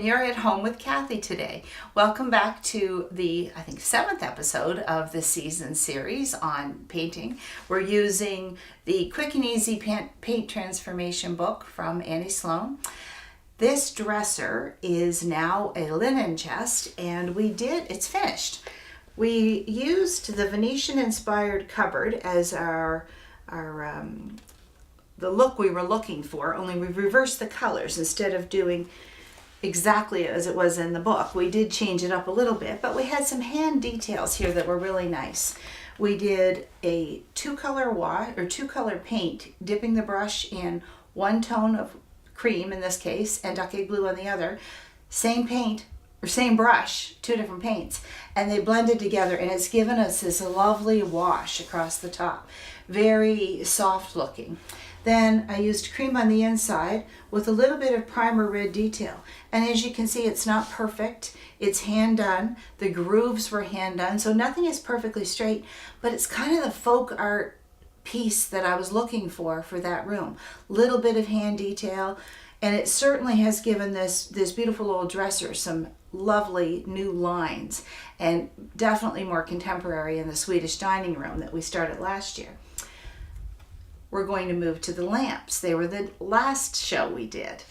and you're at home with Cathy today. Welcome back to the, I think, 7th episode of this season series on painting. We're using the Quick and Easy Paint Transformation book from Annie Sloan. This dresser is now a linen chest, and it's finished. We used the Venetian inspired cupboard as the look we were looking for, only we reversed the colors. Instead of doing exactly as it was in the book, we did change it up a little bit, but we had some hand details here that were really nice. We did a two-color paint, dipping the brush in one tone of cream in this case and duck egg blue on the other. Same paint or same brush, two different paints, and they blended together, and it's given us this lovely wash across the top. Very soft looking. Then I used cream on the inside with a little bit of primer red detail. And as you can see, it's not perfect. It's hand done. The grooves were hand done, so nothing is perfectly straight, but it's kind of the folk art piece that I was looking for that room. Little bit of hand detail, and it certainly has given this beautiful old dresser some lovely new lines, and definitely more contemporary in the Swedish dining room that we started last year. We're going to move to the lamps. They were the last show we did.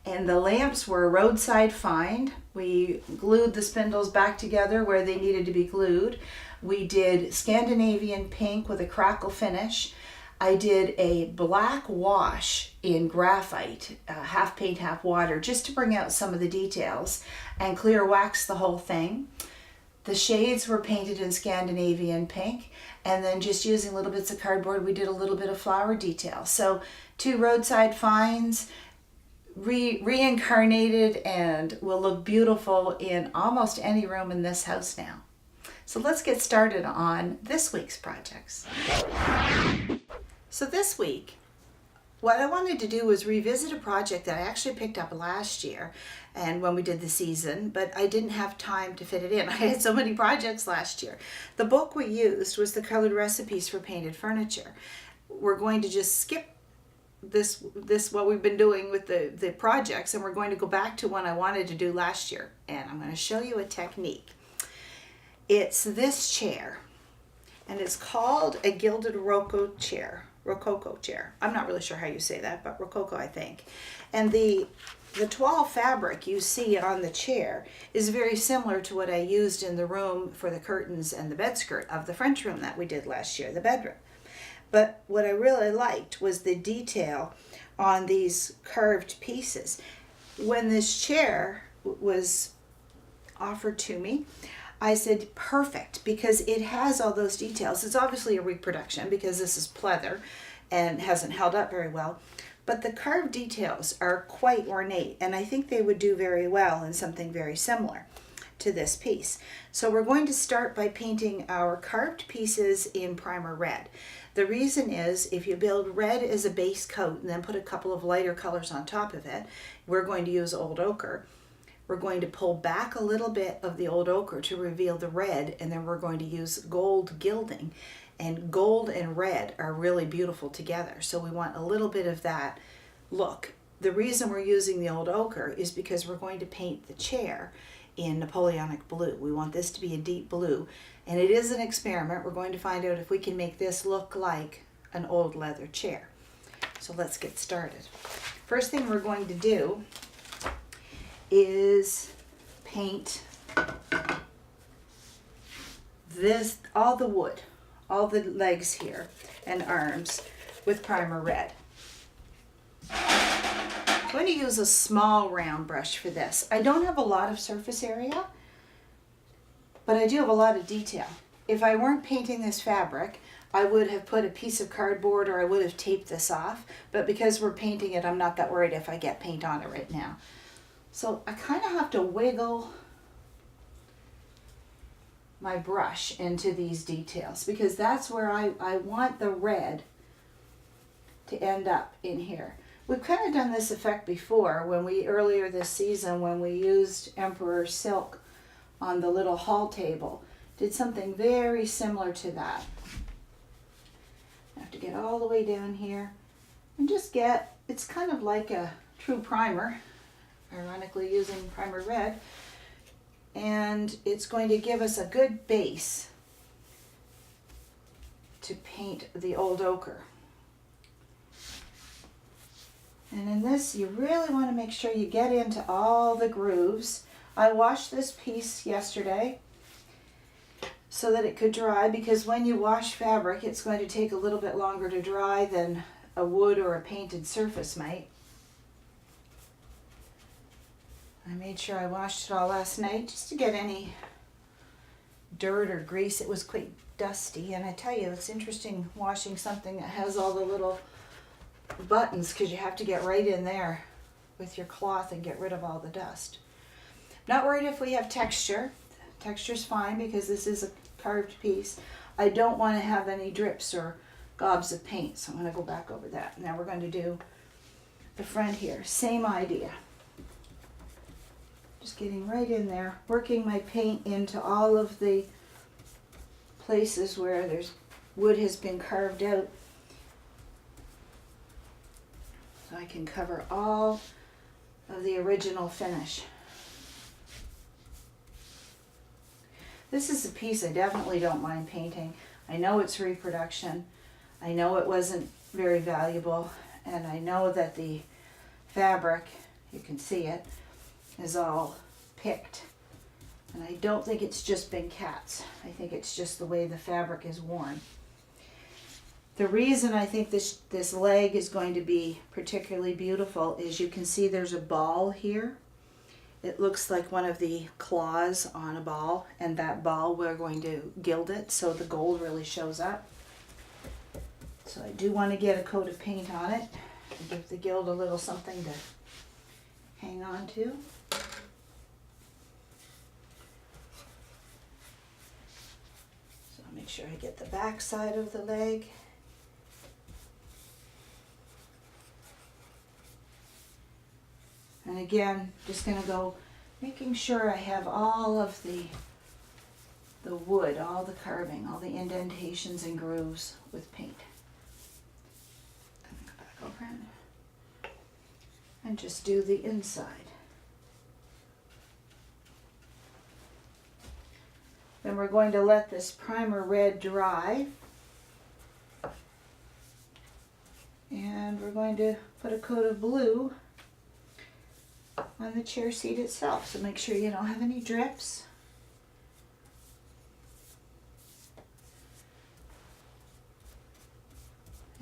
And the lamps were a roadside find. We glued the spindles back together where they needed to be glued. We did Scandinavian pink with a crackle finish. I did a black wash in graphite, half paint, half water, just to bring out some of the details, and clear wax the whole thing. The shades were painted in Scandinavian pink, and then just using little bits of cardboard, we did a little bit of flower detail. So 2 roadside finds, reincarnated, and will look beautiful in almost any room in this house now. So let's get started on this week's projects. So this week, what I wanted to do was revisit a project that I actually picked up last year and when we did the season, but I didn't have time to fit it in. I had so many projects last year. The book we used was the Colored Recipes for Painted Furniture. We're going to just skip this what we've been doing with the projects, and we're going to go back to one I wanted to do last year, and I'm going to show you a technique. It's this chair, and it's called a gilded rococo chair. I'm not really sure how you say that, but rococo, I think. And the toile fabric you see on the chair is very similar to what I used in the room for the curtains and the bed skirt of the French room that we did last year, the bedroom. But what I really liked was the detail on these carved pieces. When this chair was offered to me, I said, perfect, because it has all those details. It's obviously a reproduction because this is pleather and hasn't held up very well. But the carved details are quite ornate, and I think they would do very well in something very similar to this piece. So we're going to start by painting our carved pieces in primer red. The reason is, if you build red as a base coat and then put a couple of lighter colors on top of it, we're going to use old ochre. We're going to pull back a little bit of the old ochre to reveal the red, and then we're going to use gold gilding. And gold and red are really beautiful together, so we want a little bit of that look. The reason we're using the old ochre is because we're going to paint the chair in Napoleonic blue. We want this to be a deep blue, and it is an experiment. We're going to find out if we can make this look like an old leather chair. So let's get started. First thing we're going to do is paint all the wood, all the legs here and arms with primer red. I'm going to use a small round brush for this. I don't have a lot of surface area, but I do have a lot of detail. If I weren't painting this fabric, I would have put a piece of cardboard or I would have taped this off, but because we're painting it, I'm not that worried if I get paint on it right now. So I kind of have to wiggle my brush into these details because that's where I want the red to end up in here. We've kind of done this effect before earlier this season when we used Emperor Silk on the little hall table. Did something very similar to that. I have to get all the way down here and just it's kind of like a true primer. ironically using primer red. And it's going to give us a good base to paint the old ochre. And in this, you really want to make sure you get into all the grooves. I washed this piece yesterday so that it could dry, because when you wash fabric, it's going to take a little bit longer to dry than a wood or a painted surface might. I made sure I washed it all last night just to get any dirt or grease. It was quite dusty, and I tell you, it's interesting washing something that has all the little buttons, because you have to get right in there with your cloth and get rid of all the dust. Not worried if we have texture. Texture's fine because this is a carved piece. I don't want to have any drips or gobs of paint, so I'm going to go back over that. Now we're going to do the front here. Same idea. Just getting right in there, working my paint into all of the places where there's wood has been carved out, so I can cover all of the original finish. This is a piece I definitely don't mind painting. I know it's reproduction. I know it wasn't very valuable, and I know that the fabric, you can see it, is all picked. And I don't think it's just been cats. I think it's just the way the fabric is worn. The reason I think this leg is going to be particularly beautiful is you can see there's a ball here. It looks like one of the claws on a ball, and that ball, we're going to gild it so the gold really shows up. So I do want to get a coat of paint on it and give the gild a little something to hang on to. So I'll make sure I get the back side of the leg. And again, just going to go making sure I have all of the wood, all the carving, all the indentations and grooves with paint. And go back over and just do the inside. Then we're going to let this primer red dry. And we're going to put a coat of blue on the chair seat itself, so make sure you don't have any drips.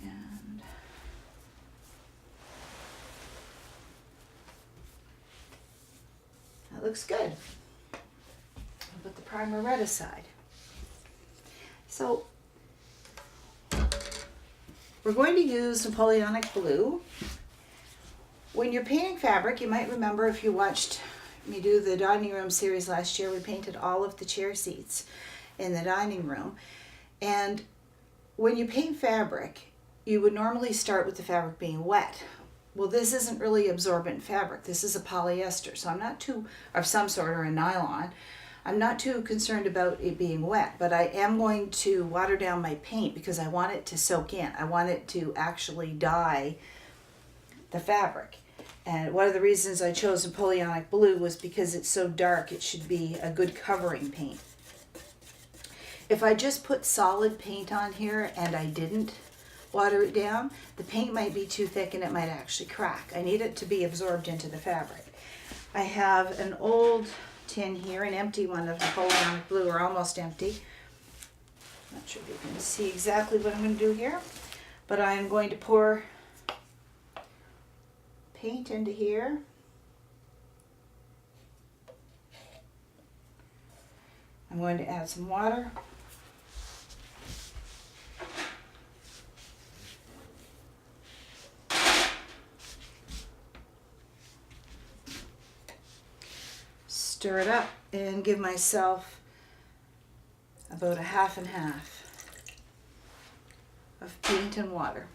And that looks good. I'll put the primer red aside. So we're going to use Napoleonic blue. When you're painting fabric, you might remember if you watched me do the dining room series last year, we painted all of the chair seats in the dining room. And when you paint fabric, you would normally start with the fabric being wet. Well, this isn't really absorbent fabric. This is a polyester, so I'm not too, or some sort, or a nylon. I'm not too concerned about it being wet, but I am going to water down my paint because I want it to soak in. I want it to actually dye the fabric. And one of the reasons I chose Napoleonic blue was because it's so dark, it should be a good covering paint. If I just put solid paint on here and I didn't water it down, the paint might be too thick and it might actually crack. I need it to be absorbed into the fabric. I have an old tin here, an empty one of Napoleonic blue, or almost empty. Not sure if you can see exactly what I'm going to do here, but I'm going to pour paint into here. I'm going to add some water. Stir it up and give myself about a half and half of paint and water.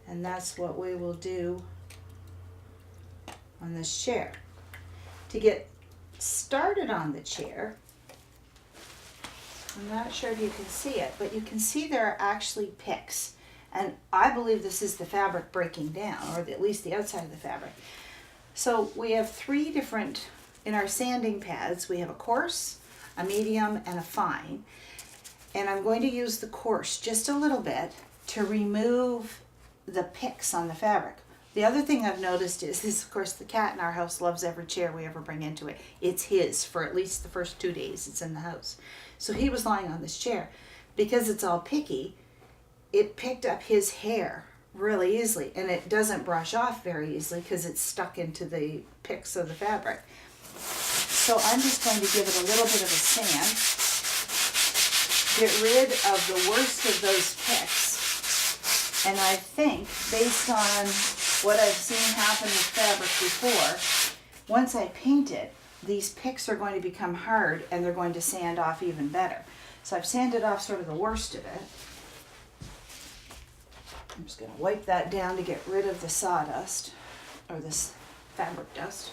And that's what we will do on this chair. To get started on the chair, I'm not sure if you can see it, but you can see there are actually picks. And I believe this is the fabric breaking down, or at least the outside of the fabric. So we have 3 different, in our sanding pads, we have a coarse, a medium, and a fine. And I'm going to use the coarse just a little bit to remove the picks on the fabric. The other thing I've noticed is, of course, the cat in our house loves every chair we ever bring into it. It's his for at least the first 2 days it's in the house. So he was lying on this chair. Because it's all picky, it picked up his hair really easily, and it doesn't brush off very easily because it's stuck into the picks of the fabric. So I'm just going to give it a little bit of a sand, get rid of the worst of those picks, and I think, based on what I've seen happen with fabric before, once I paint it, these picks are going to become hard and they're going to sand off even better. So I've sanded off sort of the worst of it. I'm just going to wipe that down to get rid of the sawdust, or this fabric dust.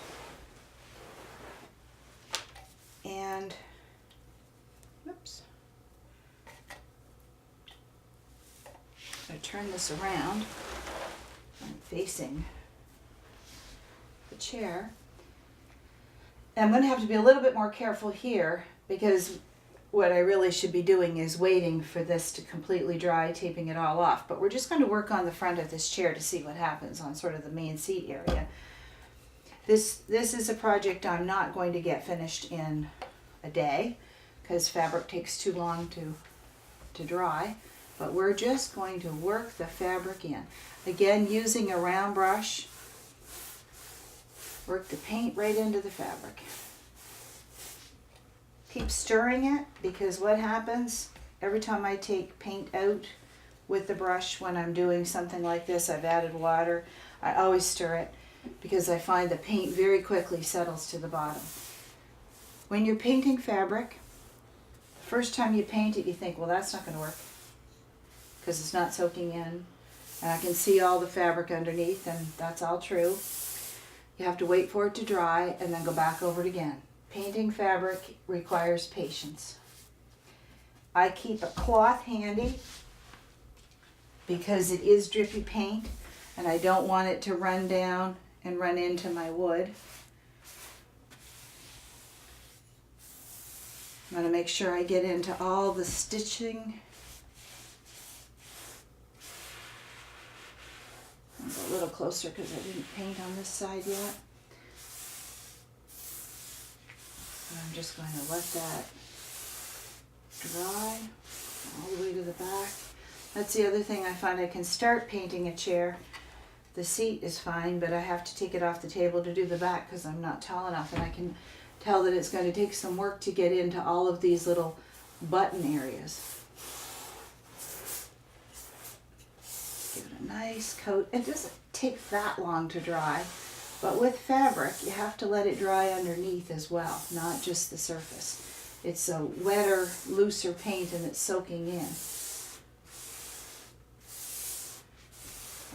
And, oops. I'm going to turn this around. I'm facing the chair. And I'm going to have to be a little bit more careful here, because what I really should be doing is waiting for this to completely dry, taping it all off. But we're just going to work on the front of this chair to see what happens on sort of the main seat area. This is a project I'm not going to get finished in a day, because fabric takes too long to dry. But we're just going to work the fabric in. Again, using a round brush, work the paint right into the fabric. Keep stirring it, because what happens every time I take paint out with the brush when I'm doing something like this, I've added water, I always stir it, because I find the paint very quickly settles to the bottom. When you're painting fabric, first time you paint it, you think, well, that's not going to work because it's not soaking in, and I can see all the fabric underneath, and that's all true. You have to wait for it to dry and then go back over it again. Painting fabric requires patience. I keep a cloth handy because it is drippy paint and I don't want it to run down and run into my wood. I'm going to make sure I get into all the stitching. I'll go a little closer because I didn't paint on this side yet. I'm just going to let that dry all the way to the back. That's the other thing I find. I can start painting a chair. The seat is fine, but I have to take it off the table to do the back because I'm not tall enough, and I can tell that it's going to take some work to get into all of these little button areas. Give it a nice coat. It doesn't take that long to dry. But with fabric, you have to let it dry underneath as well, not just the surface. It's a wetter, looser paint and it's soaking in.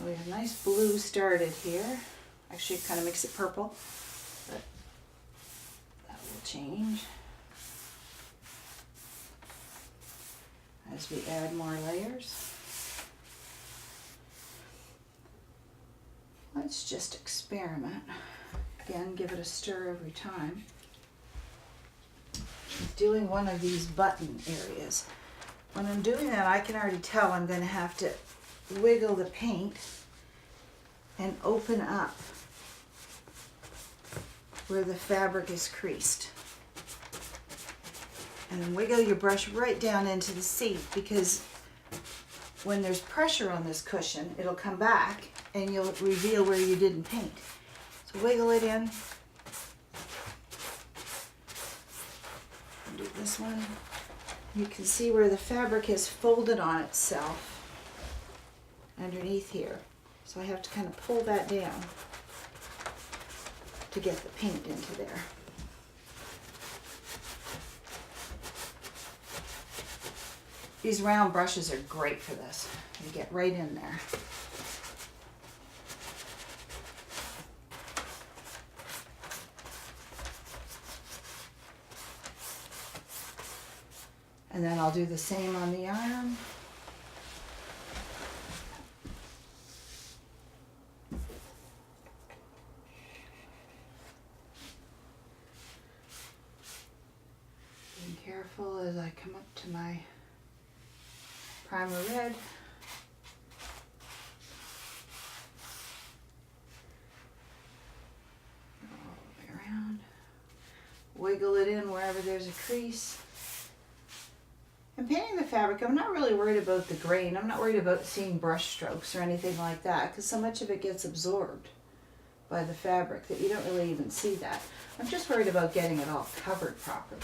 We have nice blue started here. Actually, it kind of makes it purple, but that will change as we add more layers. Let's just experiment. Again, give it a stir every time. Doing one of these button areas. When I'm doing that, I can already tell I'm going to have to wiggle the paint and open up where the fabric is creased. And then wiggle your brush right down into the seat, because when there's pressure on this cushion, it'll come back and you'll reveal where you didn't paint. So wiggle it in. Do this one. You can see where the fabric has folded on itself underneath here. So I have to kind of pull that down to get the paint into there. These round brushes are great for this. You get right in there. And then I'll do the same on the arm. careful as I come up to my primer red. All the way around. Wiggle it in wherever there's a crease. And painting the fabric, I'm not really worried about the grain. I'm not worried about seeing brush strokes or anything like that, because so much of it gets absorbed by the fabric that you don't really even see that. I'm just worried about getting it all covered properly.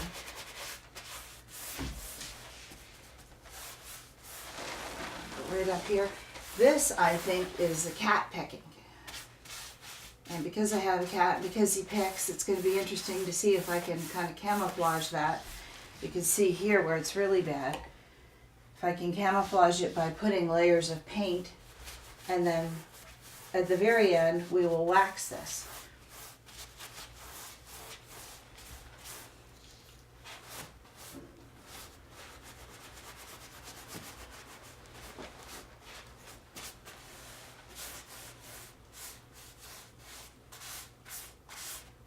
Right up here. This, I think, is the cat pecking. And because I have a cat, because he pecks, it's going to be interesting to see if I can kind of camouflage that. You can see here where it's really bad. If I can camouflage it by putting layers of paint, and then at the very end we will wax this.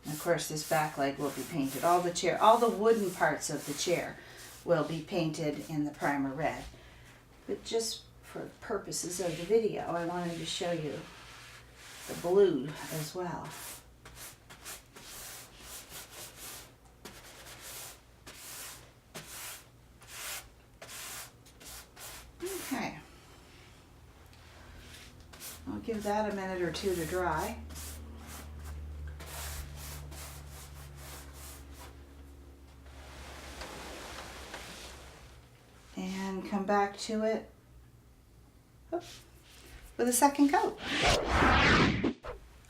Of course, this back leg will be painted. All the wooden parts of the chair will be painted in the primer red. But just for purposes of the video, I wanted to show you the blue as well. Okay. I'll give that a minute or two to dry. And come back to it with a second coat.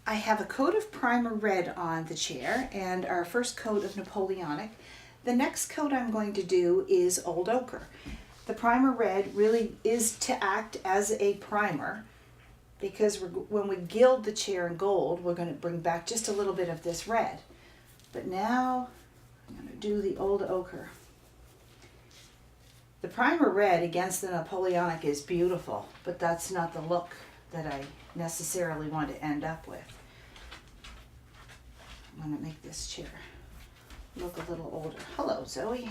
I have a coat of primer red on the chair and our first coat of Napoleonic. The next coat I'm going to do is Old Ochre. The primer red really is to act as a primer because when we gild the chair in gold, we're going to bring back just a little bit of this red. But now I'm going to do the Old Ochre. The primer red against the Napoleonic is beautiful, but that's not the look that I necessarily want to end up with. I'm going to make this chair look a little older. Hello, Zoe.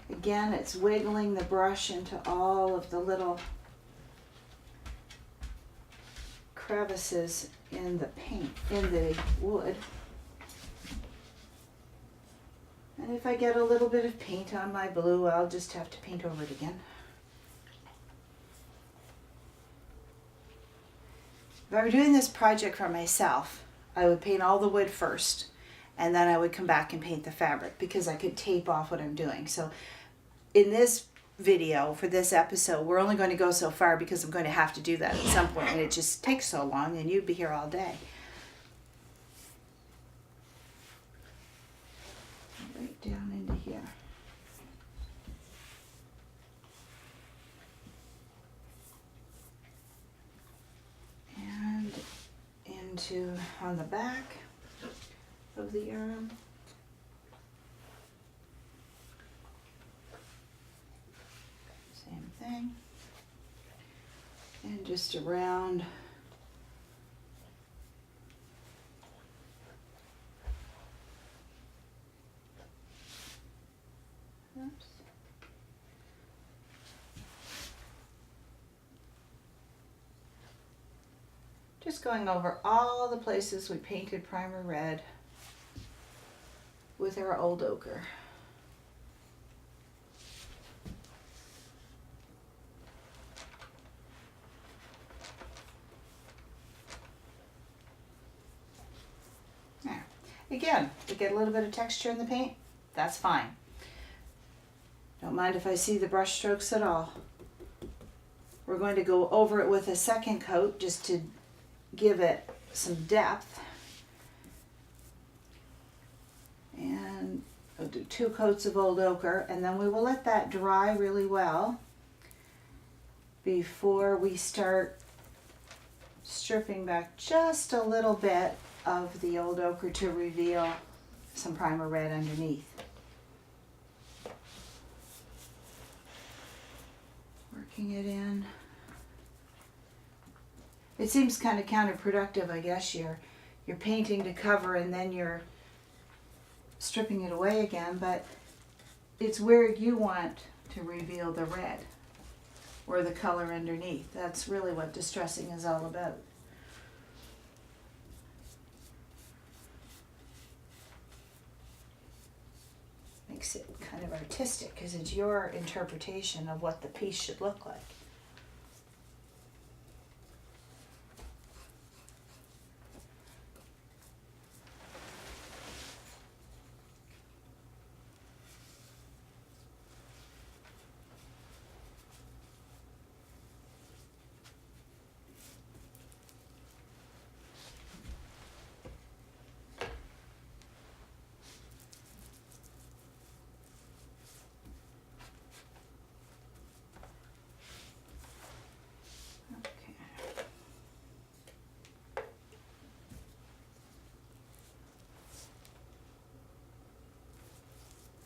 Again, it's wiggling the brush into all of the little crevices in the paint, in the wood. And if I get a little bit of paint on my blue, I'll just have to paint over it again. If I were doing this project for myself, I would paint all the wood first, and then I would come back and paint the fabric because I could tape off what I'm doing. So in this video, for this episode, we're only going to go so far because I'm going to have to do that at some point, and it just takes so long, and you'd be here all day. Right down into here. And into on the back of the arm. Same thing. And just around oops. Just going over all the places we painted primer red with our Old Ochre. There. Again, to get a little bit of texture in the paint, that's fine. Don't mind if I see the brush strokes at all. We're going to go over it with a second coat just to give it some depth. And I'll do 2 coats of Old Ochre, and then we will let that dry really well before we start stripping back just a little bit of the Old Ochre to reveal some primer red underneath. Working it in. It seems kind of counterproductive, I guess. you're painting to cover and then you're stripping it away again, but it's where you want to reveal the red or the color underneath. That's really what distressing is all about. Makes it kind of artistic because it's your interpretation of what the piece should look like.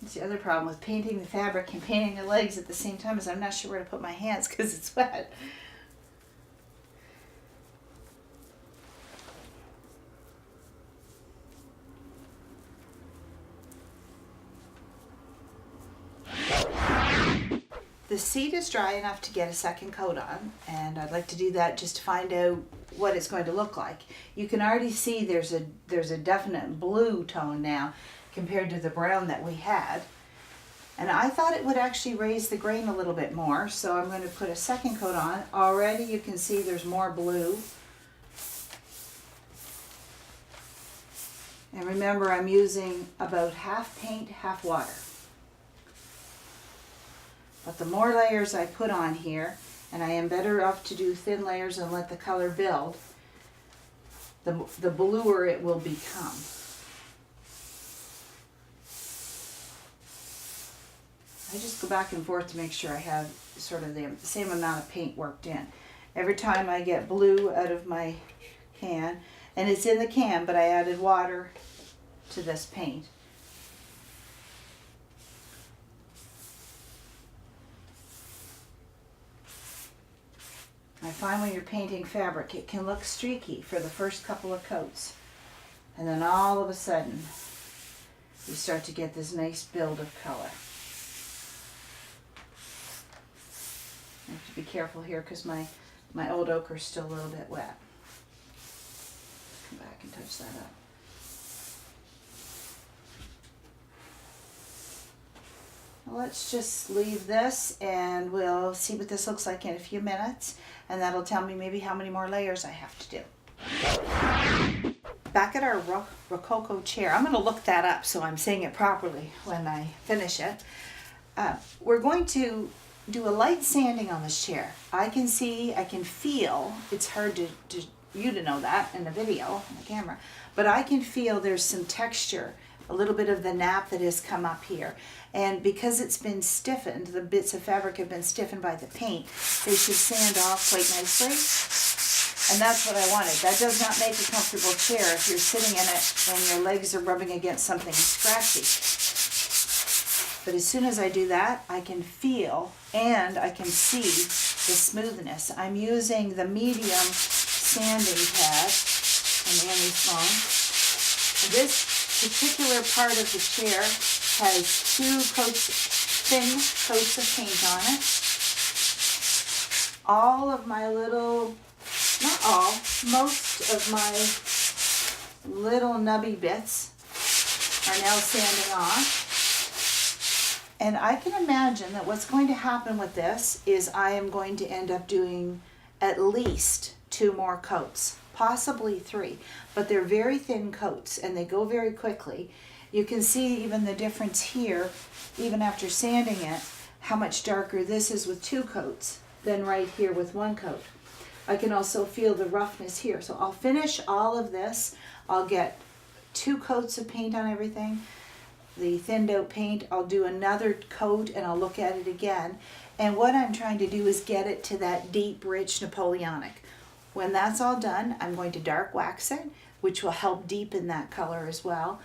That's the other problem with painting the fabric and painting the legs at the same time is I'm not sure where to put my hands because it's wet. The seat is dry enough to get a second coat on, and I'd like to do that just to find out what it's going to look like. You can already see there's a definite blue tone now compared to the brown that we had. And I thought it would actually raise the grain a little bit more, so I'm going to put a second coat on. Already you can see there's more blue. And remember, I'm using about half paint, half water. But the more layers I put on here, and I am better off to do thin layers and let the color build, the bluer it will become. I just go back and forth to make sure I have sort of the same amount of paint worked in. Every time I get blue out of my can, and it's in the can, but I added water to this paint. I find when you're painting fabric, it can look streaky for the first couple of coats. And then all of a sudden, you start to get this nice build of color. I have to be careful here because my old ochre is still a little bit wet. Come back and touch that up. Let's just leave this and we'll see what this looks like in a few minutes, and that'll tell me maybe how many more layers I have to do. Back at our Rococo chair, I'm going to look that up so I'm saying it properly when I finish it. We're going to do a light sanding on this chair. I can see, I can feel, it's hard to you to know that in the video, on the camera, but I can feel there's some texture, a little bit of the nap that has come up here. And because it's been stiffened, the bits of fabric have been stiffened by the paint, they should sand off quite nicely. And that's what I wanted. That does not make a comfortable chair if you're sitting in it and your legs are rubbing against something scratchy. But as soon as I do that, I can feel and I can see the smoothness. I'm using the medium sanding pad from Annie's phone. This particular part of the chair has thin coats of paint on it. All of my little, not all, most of my little nubby bits are now sanding off. And I can imagine that what's going to happen with this is I am going to end up doing at least 2 more coats, possibly 3, but they're very thin coats and they go very quickly. You can see even the difference here, even after sanding it, how much darker this is with 2 coats than right here with 1 coat. I can also feel the roughness here. So I'll finish all of this. I'll get 2 coats of paint on everything. The thinned out paint, I'll do another coat and I'll look at it again. And what I'm trying to do is get it to that deep, rich Napoleonic. When that's all done, I'm going to dark wax it, which will help deepen that color as well.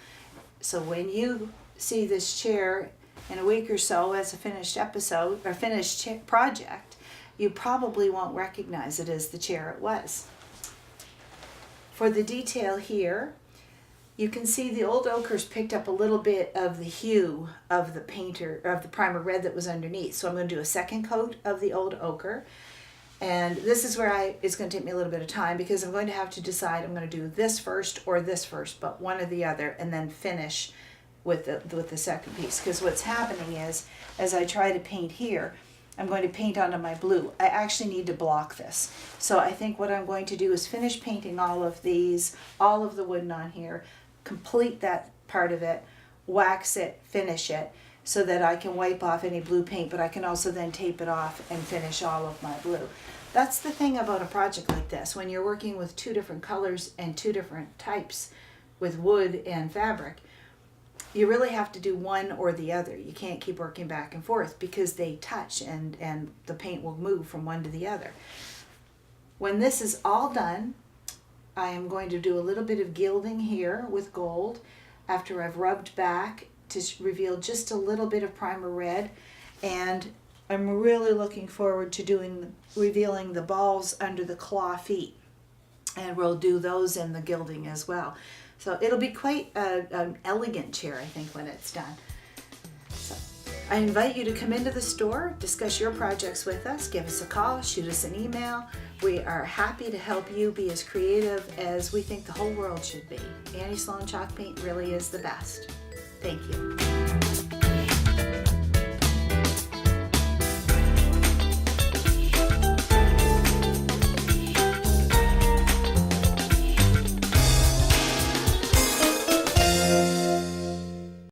So when you see this chair in a week or so as a finished episode or finished project, you probably won't recognize it as the chair it was. For the detail here, you can see the old ochre's picked up a little bit of the hue of the primer red that was underneath. So I'm going to do a second coat of the old ochre. And this is where it's going to take me a little bit of time because I'm going to have to decide I'm going to do this first or this first, but one or the other, and then finish with the second piece. Because what's happening is, as I try to paint here, I'm going to paint onto my blue. I actually need to block this. So I think what I'm going to do is finish painting all of these, all of the wooden on here, complete that part of it, wax it, finish it, so that I can wipe off any blue paint, but I can also then tape it off and finish all of my blue. That's the thing about a project like this. When you're working with two different colors and two different types with wood and fabric, you really have to do one or the other. You can't keep working back and forth because they touch and the paint will move from one to the other. When this is all done, I am going to do a little bit of gilding here with gold after I've rubbed back to reveal just a little bit of primer red, and I'm really looking forward to revealing the balls under the claw feet, and we'll do those in the gilding as well. So it'll be quite an elegant chair, I think, when it's done. So I invite you to come into the store, discuss your projects with us, give us a call, shoot us an email. We are happy to help you be as creative as we think the whole world should be. Annie Sloan Chalk Paint really is the best. Thank you.